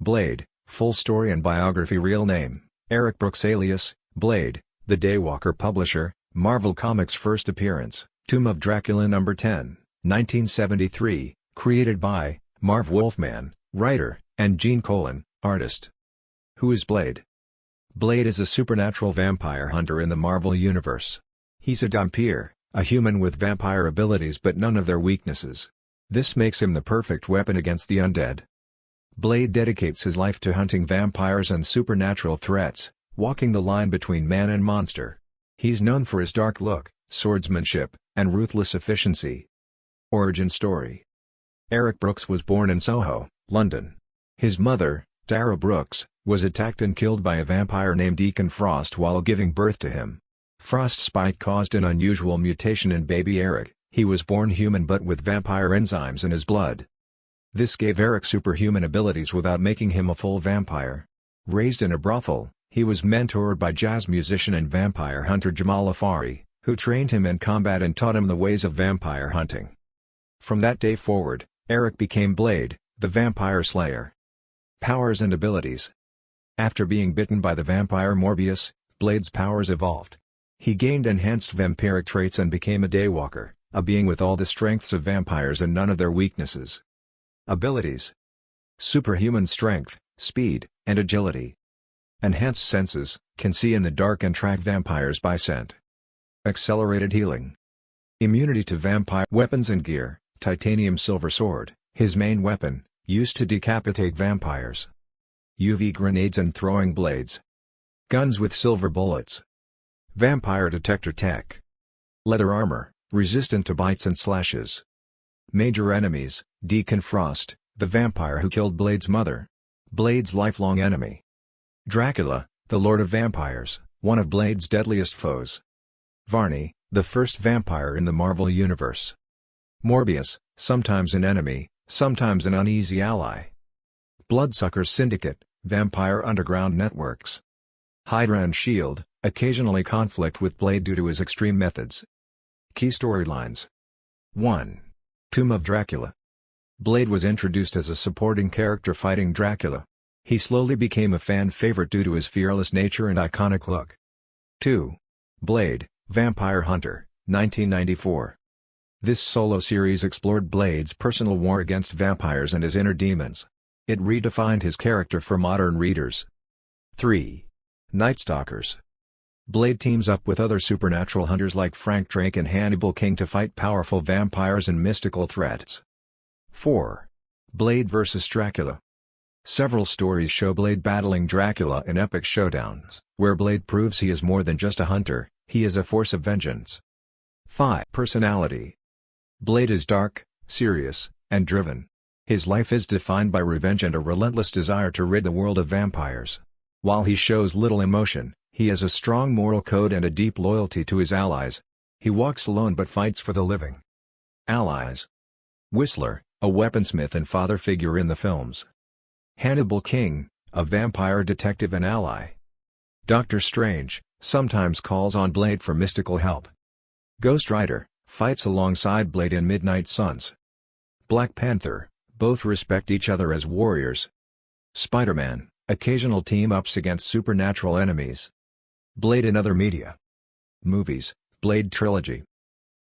Blade, full story and biography. Real name, Eric Brooks. Alias, Blade, the Daywalker publisher, Marvel Comics. First appearance, Tomb of Dracula No. 10, 1973, created by Marv Wolfman, writer, and Gene Colan, artist. Who is Blade? Blade is a supernatural vampire hunter in the Marvel Universe. He's a Dhampir, a human with vampire abilities but none of their weaknesses. This makes him the perfect weapon against the undead. Blade dedicates his life to hunting vampires and supernatural threats, walking the line between man and monster. He's known for his dark look, swordsmanship, and ruthless efficiency. Origin story. Eric Brooks was born in Soho, London. His mother, Tara Brooks, was attacked and killed by a vampire named Deacon Frost while giving birth to him. Frost's bite caused an unusual mutation in baby Eric. He was born human but with vampire enzymes in his blood. This gave Eric superhuman abilities without making him a full vampire. Raised in a brothel, he was mentored by jazz musician and vampire hunter Jamal Afari, who trained him in combat and taught him the ways of vampire hunting. From that day forward, Eric became Blade, the vampire slayer. Powers and abilities. After being bitten by the vampire Morbius, Blade's powers evolved. He gained enhanced vampiric traits and became a Daywalker, a being with all the strengths of vampires and none of their weaknesses. Abilities. Superhuman strength, speed, and agility. Enhanced senses, can see in the dark and track vampires by scent. Accelerated healing. Immunity to vampire weapons and gear, titanium silver sword, his main weapon, used to decapitate vampires. UV grenades and throwing blades. Guns with silver bullets. Vampire detector tech. Leather armor, resistant to bites and slashes. Major enemies, Deacon Frost, the vampire who killed Blade's mother. Blade's lifelong enemy. Dracula, the Lord of Vampires, one of Blade's deadliest foes. Varney, the first vampire in the Marvel Universe. Morbius, sometimes an enemy, sometimes an uneasy ally. Bloodsuckers Syndicate, vampire underground networks. Hydra and S.H.I.E.L.D., occasionally conflict with Blade due to his extreme methods. Key storylines. 1. Tomb of Dracula. Blade was introduced as a supporting character fighting Dracula. He slowly became a fan favorite due to his fearless nature and iconic look. 2. Blade, Vampire Hunter, 1994. This solo series explored Blade's personal war against vampires and his inner demons. It redefined his character for modern readers. 3. Night Stalkers. Blade teams up with other supernatural hunters like Frank Drake and Hannibal King to fight powerful vampires and mystical threats. 4. Blade vs. Dracula. Several stories show Blade battling Dracula in epic showdowns, where Blade proves he is more than just a hunter, he is a force of vengeance. 5. Personality. Blade is dark, serious, and driven. His life is defined by revenge and a relentless desire to rid the world of vampires. While he shows little emotion, he has a strong moral code and a deep loyalty to his allies. He walks alone but fights for the living. Allies. Whistler, a weaponsmith and father figure in the films. Hannibal King, a vampire detective and ally. Doctor Strange, sometimes calls on Blade for mystical help. Ghost Rider, fights alongside Blade in Midnight Suns. Black Panther, both respect each other as warriors. Spider-Man, occasional team-ups against supernatural enemies. Blade in other media. Movies, Blade Trilogy.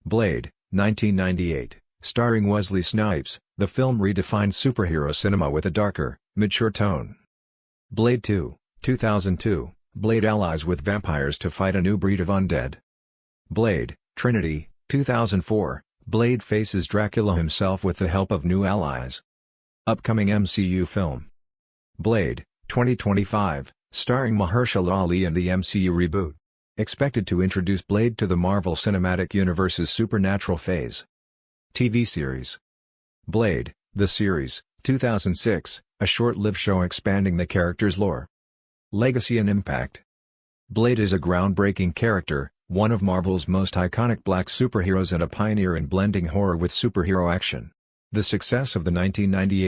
Blade, 1998, starring Wesley Snipes, the film redefined superhero cinema with a darker, mature tone. Blade 2, 2002, Blade allies with vampires to fight a new breed of undead. Blade, Trinity, 2004, Blade faces Dracula himself with the help of new allies. Upcoming MCU film. Blade, 2025, starring Mahershala Ali in the MCU reboot. Expected to introduce Blade to the Marvel Cinematic Universe's supernatural phase. TV series. Blade, the series, 2006, a short-lived show expanding the character's lore. Legacy and impact. Blade is a groundbreaking character, one of Marvel's most iconic black superheroes and a pioneer in blending horror with superhero action. The success of the 1998